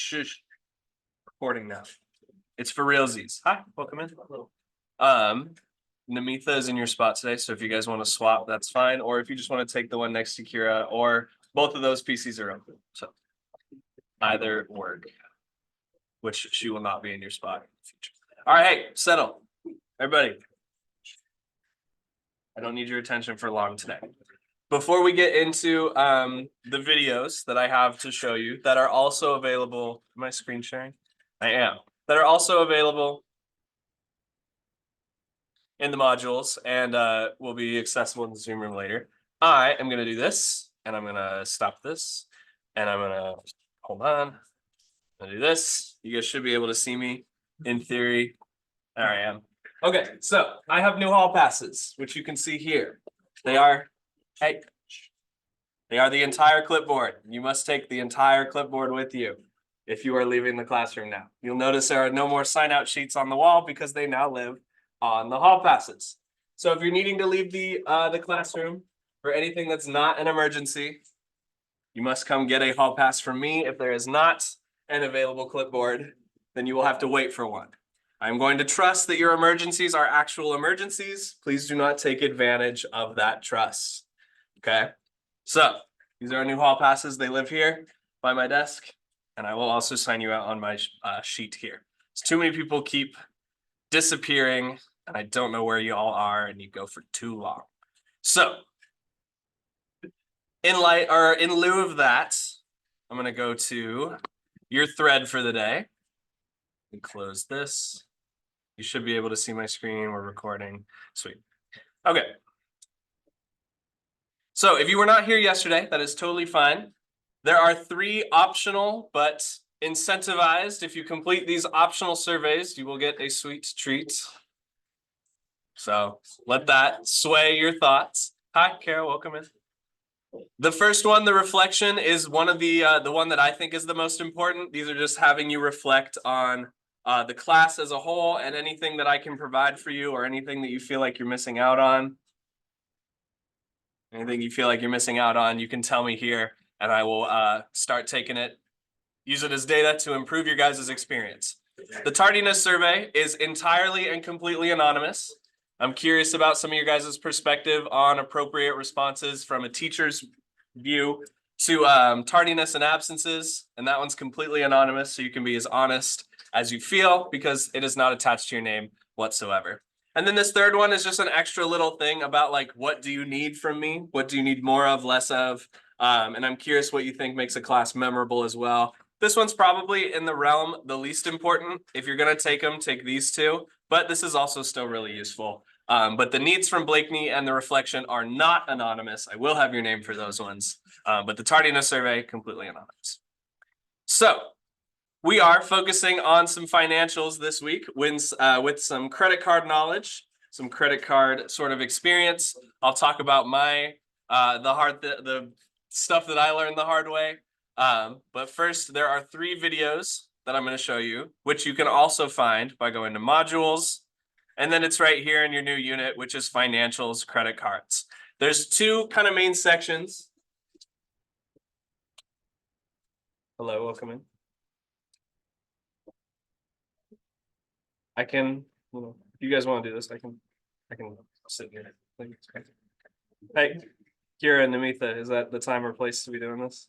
Shush. Recording now. It's for realsies. Hi, welcome in. Namitha is in your spot today, so if you guys want to swap, that's fine. Or if you just want to take the one next to Kira, or both of those PCs are open. So either work, which she will not be in your spot in the future. All right, hey, settle. Everybody. I don't need your attention for long today. Before we get into the videos that I have to show you that are also available, am I screen sharing? I am. That are also available in the modules and will be accessible in the Zoom room later. I am going to do this, and I'm going to stop this, and I'm going to, hold on, I'm going to do this. You guys should be able to see me in theory. There I am. Okay, so I have new hall passes, which you can see here. They are, hey, they are the entire clipboard. You must take the entire clipboard with you if you are leaving the classroom now. You'll notice there are no more sign-out sheets on the wall because they now live on the hall passes. So if you're needing to leave the classroom for anything that's not an emergency, you must come get a hall pass from me. If there is not an available clipboard, then you will have to wait for one. I'm going to trust that your emergencies are actual emergencies. Please do not take advantage of that trust. Okay? So these are our new hall passes. They live here by my desk, and I will also sign you out on my sheet here. So too many people keep disappearing, and I don't know where you all are, and you go for too long. So in lieu of that, I'm going to go to your thread for the day and close this. You should be able to see my screen. We're recording. Sweet. Okay. So if you were not here yesterday, that is totally fine. There are 3 optional but incentivized. If you complete these optional surveys, you will get a sweet treat. So let that sway your thoughts. Hi, Kara, welcome in. The first one, the reflection, is one of the one that I think is the most important. These are just having you reflect on the class as a whole and anything that I can provide for you or anything that you feel like you're missing out on. Anything you feel like you're missing out on, you can tell me here, and I will start taking it, use it as data to improve your guys' experience. The tardiness survey is entirely and completely anonymous. I'm curious about some of your guys' perspective on appropriate responses from a teacher's view to tardiness and absences, and that one's completely anonymous, so you can be as honest as you feel because it is not attached to your name whatsoever. And then this third one is just an extra little thing about like, what do you need from me? What do you need more of, less of? And I'm curious what you think makes a class memorable as well. This one's probably in the realm the least important. If you're going to take them, take these 2. But this is also still really useful. But the needs from Blakeney and the reflection are not anonymous. I will have your name for those ones. But the tardiness survey, completely anonymous. So we are focusing on some financials this week with some credit card knowledge, some credit card sort of experience. I'll talk about my the stuff that I learned the hard way. But first, there are 3 videos that I'm going to show you, which you can also find by going to modules. And then it's right here in your new unit, which is financials, credit cards. There's 2 kind of main sections. Hello, welcome in. I can, if you guys want to do this, I can sit here. Hey, Kira and Namitha, is that the time or place to be doing this?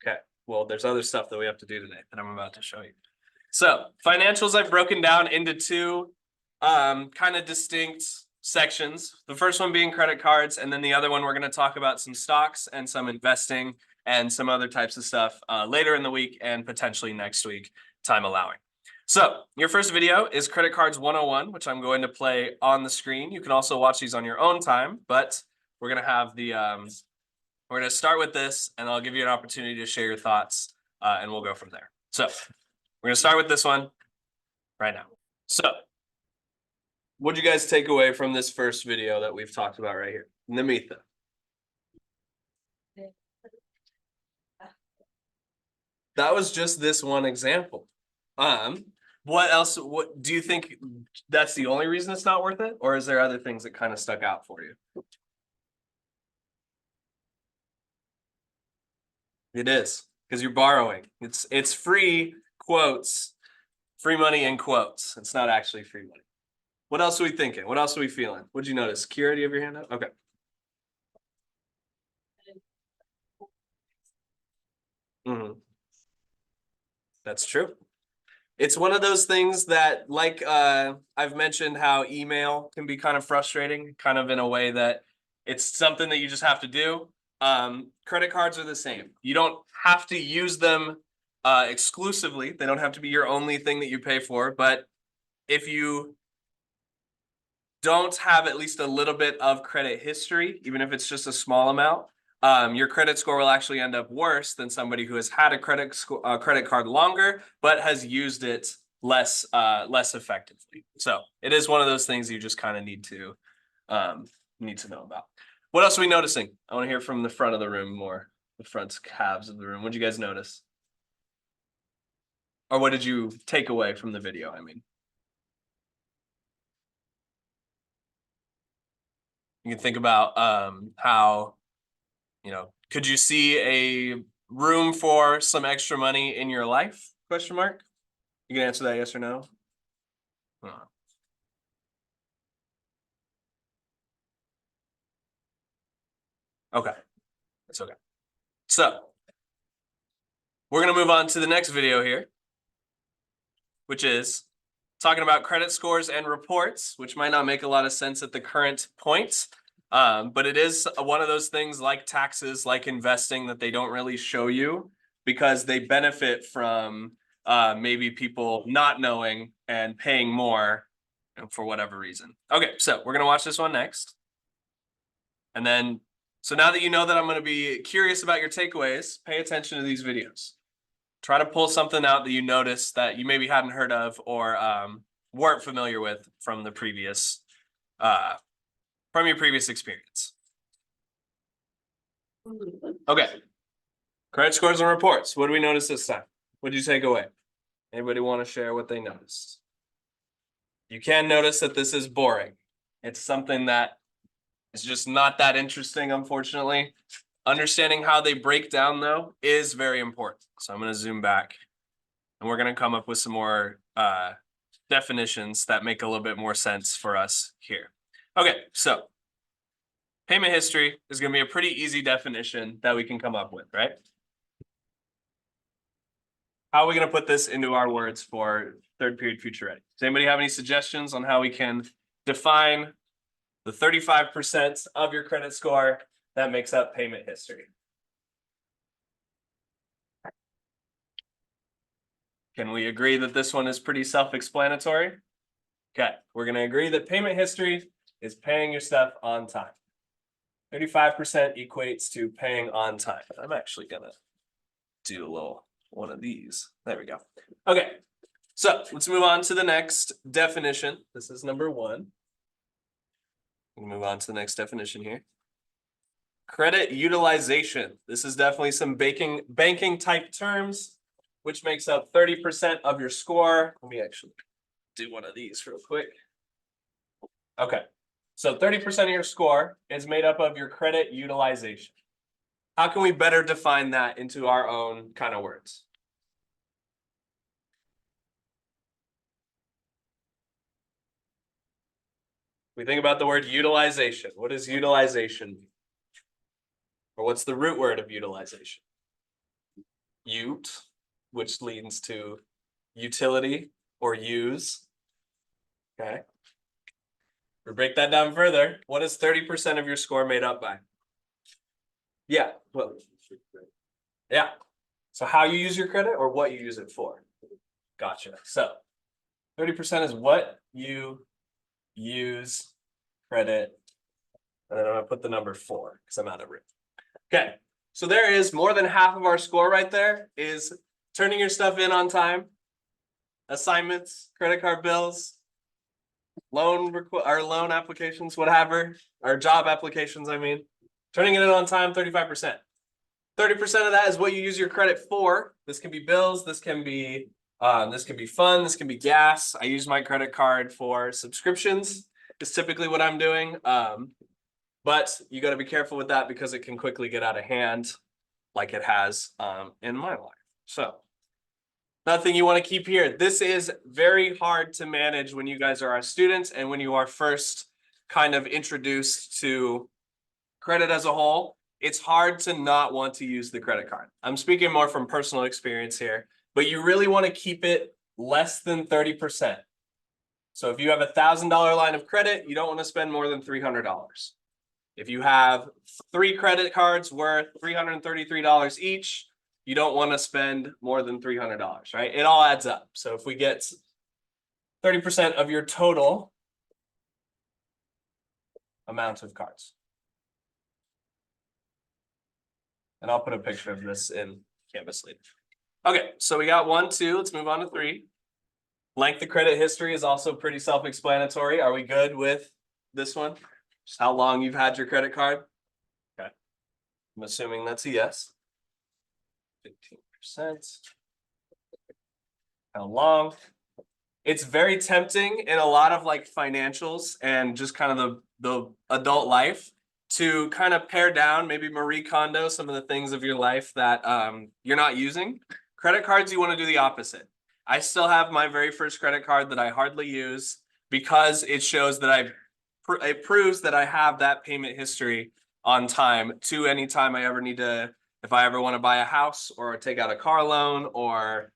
Okay, well, there's other stuff that we have to do today that I'm about to show you. So financials I've broken down into 2 kind of distinct sections. The first one being credit cards, and then the other one we're going to talk about some stocks and some investing and some other types of stuff later in the week and potentially next week, time allowing. So your first video is Credit Cards 101, which I'm going to play on the screen. You can also watch these on your own time, but we're going to have the we're going to start with this, and I'll give you an opportunity to share your thoughts, and we'll go from there. So we're going to start with this one right now. So what did you guys take away from this first video that we've talked about right here? Namitha. That was just this one example. What else? What do you think? That's the only reason it's not worth it, or is there other things that kind of stuck out for you? It is. because you're borrowing. It's free quotes, free money in quotes. It's not actually free money. What else are we thinking? What else are we feeling? What'd you notice? Kira, do you have your hand up? Okay. That's true. It's one of those things that, like, I've mentioned how email can be kind of frustrating, kind of in a way that it's something that you just have to do. Credit cards are the same. You don't have to use them exclusively. They don't have to be your only thing that you pay for. But if you don't have at least a little bit of credit history, even if it's just a small amount, your credit score will actually end up worse than somebody who has had a credit card longer, but has used it less effectively. So it is one of those things you just kind of need to know about. What else are we noticing? I want to hear from the front of the room more, the front halves of the room. What did you guys notice? Or what did you take away from the video? I mean, you can think about how, could you see a room for some extra money in your life? Question mark. You can answer that yes or no. Okay, that's okay. So we're gonna move on to the next video here, which is talking about credit scores and reports, which might not make a lot of sense at the current point. But it is one of those things like taxes, like investing, that they don't really show you because they benefit from maybe people not knowing and paying more for whatever reason. Okay, so we're gonna watch this one next. And then, so now that you know that I'm gonna be curious about your takeaways, pay attention to these videos. Try to pull something out that you noticed that you maybe hadn't heard of or weren't familiar with from the previous from your previous experience. Okay. Credit scores and reports. What do we notice this time? What did you take away? Anybody want to share what they noticed? You can notice that this is boring. It's something that is just not that interesting, unfortunately. Understanding how they break down, though, is very important. So I'm going to zoom back and we're going to come up with some more definitions that make a little bit more sense for us here. Okay, so payment history is going to be a pretty easy definition that we can come up with, right? How are we going to put this into our words for third period future ready? Does anybody have any suggestions on how we can define the 35% of your credit score that makes up payment history? Can we agree that this one is pretty self-explanatory? Okay, we're going to agree that payment history is paying your stuff on time. 35% equates to paying on time. I'm actually going to do a little one of these. There we go. Okay, so let's move on to the next definition. This is number one. We'll move on to the next definition here. Credit utilization. This is definitely some banking type terms, which makes up 30% of your score. Let me actually do one of these real quick. Okay, so 30% of your score is made up of your credit utilization. How can we better define that into our own kind of words? We think about the word utilization. What does utilization mean? Or what's the root word of utilization? Ute, which leads to utility or use. Okay. We break that down further. What is 30% of your score made up by? Yeah. Well, yeah. So how you use your credit or what you use it for? Gotcha. So 30% is what you use credit. And then I'm gonna put the number 4 because I'm out of room. Okay. So there is more than half of our score right there is turning your stuff in on time, assignments, credit card bills, loan applications, whatever, or job applications, I mean. Turning it in on time, 35%. 30% of that is what you use your credit for. This can be bills, this can be fun, this can be gas. I use my credit card for subscriptions. Is typically what I'm doing. But you got to be careful with that because it can quickly get out of hand. like it has in my life. So nothing you want to keep here. This is very hard to manage when you guys are our students and when you are first kind of introduced to credit as a whole. It's hard to not want to use the credit card. I'm speaking more from personal experience here, but you really want to keep it less than 30%. So if you have $1,000 line of credit, you don't want to spend more than $300. If you have 3 credit cards worth $333 each, you don't want to spend more than $300, right? It all adds up. So if we get 30% of your total amount of cards. And I'll put a picture of this in Canvas later. Okay, so we got 1, 2. Let's move on to 3. Length of credit history is also pretty self-explanatory. Are we good with this one? Just how long you've had your credit card? Okay. I'm assuming that's a yes. 15%. How long? It's very tempting in a lot of like financials and just kind of the adult life to kind of pare down, maybe Marie Kondo some of the things of your life that you're not using. Credit cards, you want to do the opposite. I still have my very first credit card that I hardly use because it shows that it proves that I have that payment history on time to any time I ever need to, if I ever want to buy a house or take out a car loan or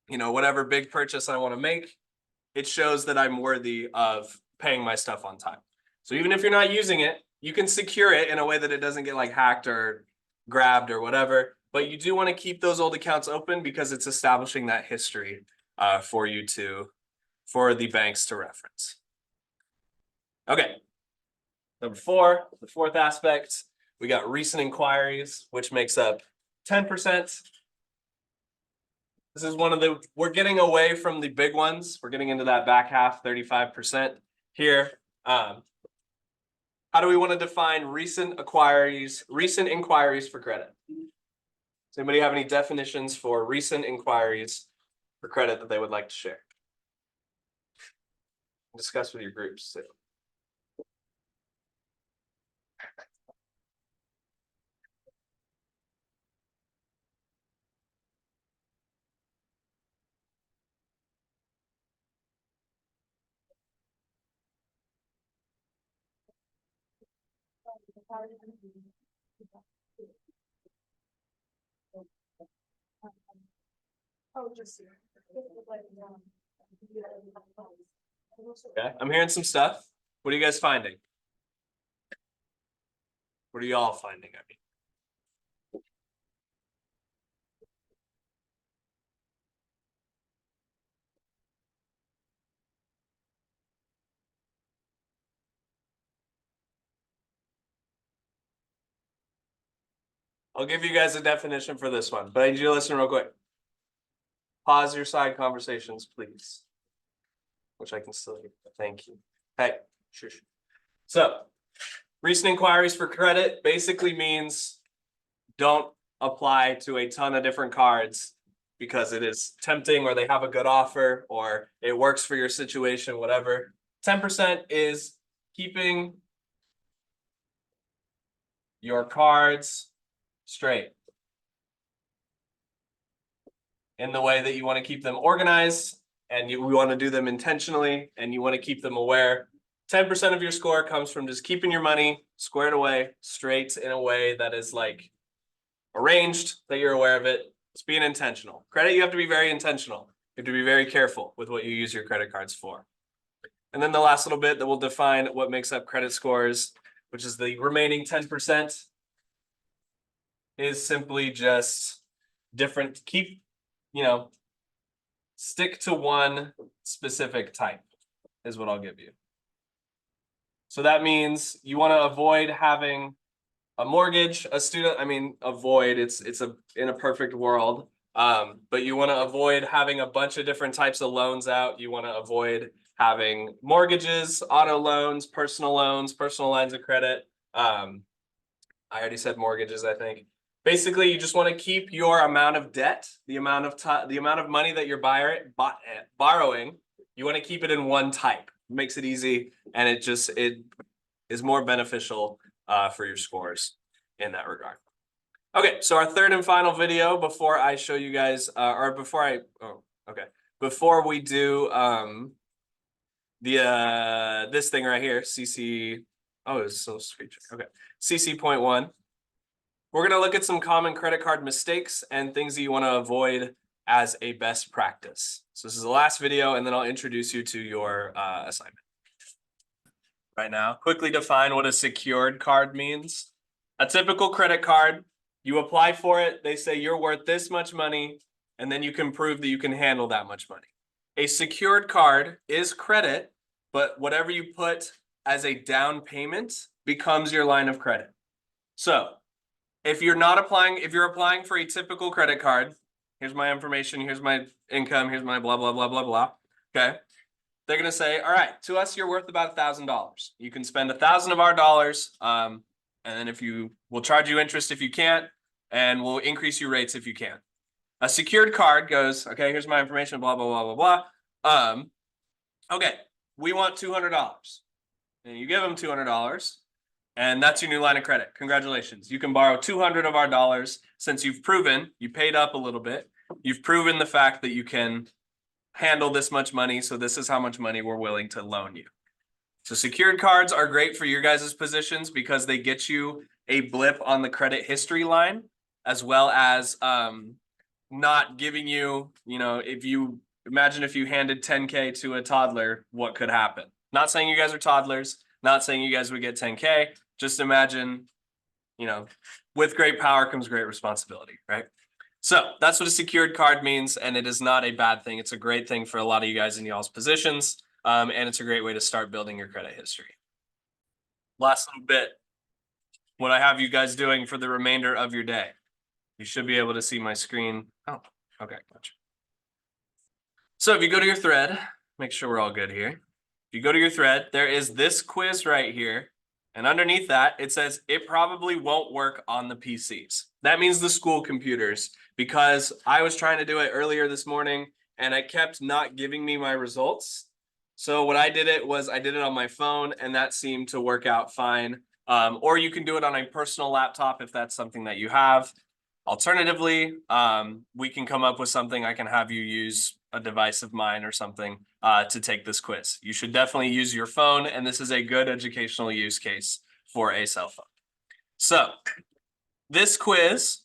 whatever big purchase I want to make, it shows that I'm worthy of paying my stuff on time. So even if you're not using it, you can secure it in a way that it doesn't get like hacked or grabbed or whatever. But you do want to keep those old accounts open because it's establishing that history for the banks to reference. Okay. Number 4, the fourth aspect, we got recent inquiries, which makes up 10%. This is we're getting away from the big ones. We're getting into that back half, 35% here. How do we want to define recent inquiries for credit? Does anybody have any definitions for recent inquiries for credit that they would like to share? Discuss with your groups too. Okay, I'm hearing some stuff. What are you guys finding? What are y'all finding? I mean, I'll give you guys a definition for this one, but I need you to listen real quick. Pause your side conversations, please. Which I can still hear. Thank you. Hey, sure. So, recent inquiries for credit basically means don't apply to a ton of different cards because it is tempting or they have a good offer or it works for your situation, whatever. 10% is keeping your cards straight in the way that you want to keep them organized and we want to do them intentionally and you want to keep them aware. 10% of your score comes from just keeping your money squared away, straight in a way that is like arranged, that you're aware of it. It's being intentional. Credit, you have to be very intentional. You have to be very careful with what you use your credit cards for. And then the last little bit that will define what makes up credit scores, which is the remaining 10%, is simply just different. Stick to one specific type is what I'll give you. So that means you want to avoid having a mortgage, avoid, it's in a perfect world. But you want to avoid having a bunch of different types of loans out. You want to avoid having mortgages, auto loans, personal lines of credit. I already said mortgages, I think. Basically, you just want to keep your amount of debt, the amount of money that you're borrowing, you want to keep it in one type. It makes it easy, and it is more beneficial for your scores in that regard. Okay, so our third and final video before I show you guys, before we do this thing right here, CC. Oh, it's so sweet. Okay, CC.1. We're gonna look at some common credit card mistakes and things that you want to avoid as a best practice. So this is the last video, and then I'll introduce you to your assignment. Right now, quickly define what a secured card means. A typical credit card, you apply for it, they say you're worth this much money, and then you can prove that you can handle that much money. A secured card is credit, but whatever you put as a down payment becomes your line of credit. So if you're applying for a typical credit card, here's my information, here's my income, here's my blah, blah, blah, blah, blah. Okay. They're going to say, all right, to us, you're worth about $1,000. You can spend 1,000 of our dollars. And then we'll charge you interest if you can't, and we'll increase your rates if you can. A secured card goes, okay, here's my information, blah, blah, blah, blah, blah. Okay, we want $200. And you give them $200, and that's your new line of credit. Congratulations. You can borrow 200 of our dollars since you paid up a little bit. You've proven the fact that you can handle this much money, so this is how much money we're willing to loan you. So secured cards are great for your guys' positions because they get you a blip on the credit history line, as well as not giving you, if you handed 10K to a toddler, what could happen? Not saying you guys are toddlers, not saying you guys would get 10K, just imagine, with great power comes great responsibility, right? So that's what a secured card means, and it is not a bad thing. It's a great thing for a lot of you guys in y'all's positions, and it's a great way to start building your credit history. Last little bit, what I have you guys doing for the remainder of your day. You should be able to see my screen. Oh, okay, gotcha. So if you go to your thread, make sure we're all good here. If you go to your thread, there is this quiz right here. And underneath that, it says it probably won't work on the PCs. That means the school computers, because I was trying to do it earlier this morning and it kept not giving me my results. So what I did on my phone, and that seemed to work out fine. Or you can do it on a personal laptop if that's something that you have. Alternatively, we can come up with something. I can have you use a device of mine or something to take this quiz. You should definitely use your phone, and this is a good educational use case for a cell phone. So this quiz,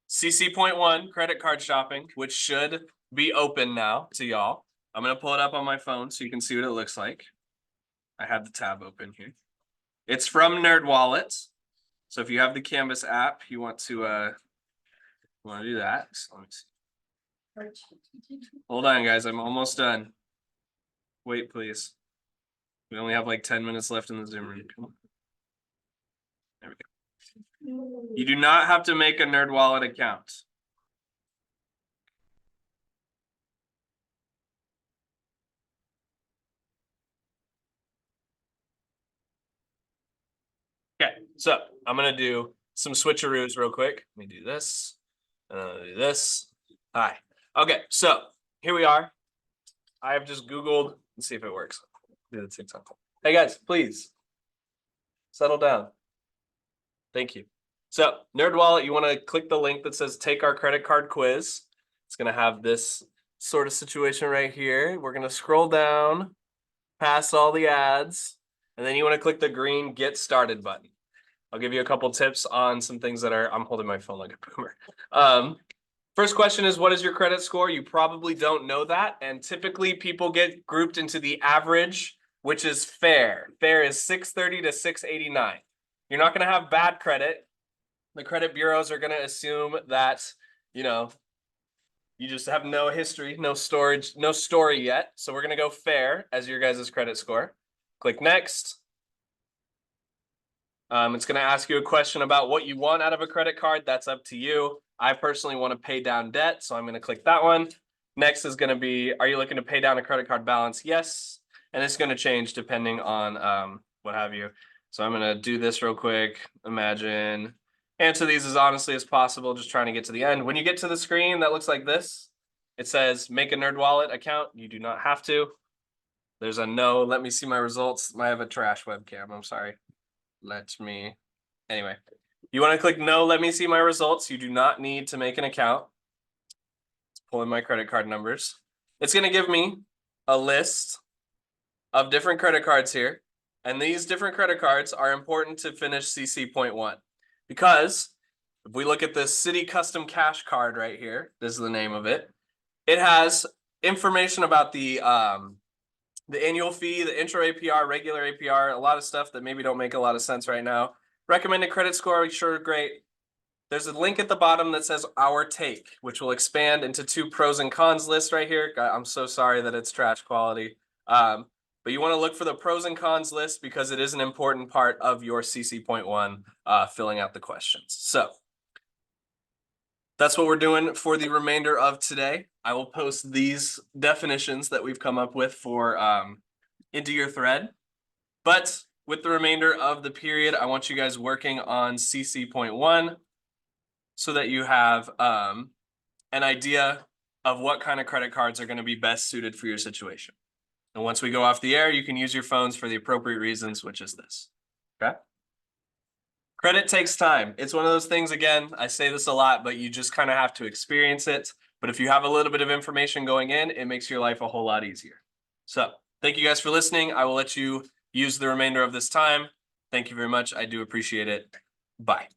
CC.1, credit card shopping, which should be open now to y'all. I'm going to pull it up on my phone so you can see what it looks like. I have the tab open here. It's from NerdWallet. So if you have the Canvas app, you want to do that. So let me see. Hold on, guys. I'm almost done. Wait, please. We only have like 10 minutes left in the Zoom room. Come on. There we go. You do not have to make a NerdWallet account. Okay, so I'm going to do some switcheroos real quick. Let me do this. Do this. Hi. Okay, so here we are. I have just Googled. Let's see if it works. Do the TikTok. Hey guys, please settle down. Thank you. So NerdWallet, you want to click the link that says take our credit card quiz. It's going to have this sort of situation right here. We're going to scroll down past all the ads, and then you want to click the green get started button. I'll give you a couple tips on some things that I'm holding my phone like a boomer. First question is, what is your credit score? You probably don't know that. And typically people get grouped into the average, which is fair. Fair is 630 to 689. You're not going to have bad credit. The credit bureaus are going to assume that, you just have no history, no storage, no story yet. So we're going to go fair as your guys' credit score. Click next. It's going to ask you a question about what you want out of a credit card. That's up to you. I personally want to pay down debt, so I'm going to click that one. Next is going to be, are you looking to pay down a credit card balance? Yes. And it's going to change depending on what have you. So I'm going to do this real quick. Imagine. Answer these as honestly as possible, just trying to get to the end. When you get to the screen that looks like this, it says make a NerdWallet account. You do not have to. There's a no. Let me see my results. I have a trash webcam. I'm sorry. Anyway, You want to click no, let me see my results. You do not need to make an account. Let's pull in my credit card numbers. It's going to give me a list of different credit cards here. And these different credit cards are important to finish CC.1 because if we look at this City Custom Cash card right here, this is the name of it. It has information about the annual fee, the intro APR, regular APR, a lot of stuff that maybe don't make a lot of sense right now. Recommended credit score, sure, great. There's a link at the bottom that says our take, which will expand into 2 pros and cons lists right here. I'm so sorry that it's trash quality. But you want to look for the pros and cons list because it is an important part of your CC.1 filling out the questions. So that's what we're doing for the remainder of today. I will post these definitions that we've come up with for into your thread. But with the remainder of the period, I want you guys working on CC.1 so that you have an idea of what kind of credit cards are going to be best suited for your situation. And once we go off the air, you can use your phones for the appropriate reasons, which is this. Okay? Credit takes time. It's one of those things, again, I say this a lot, but you just kind of have to experience it. But if you have a little bit of information going in, it makes your life a whole lot easier. So thank you guys for listening. I will let you use the remainder of this time. Thank you very much. I do appreciate it. Bye.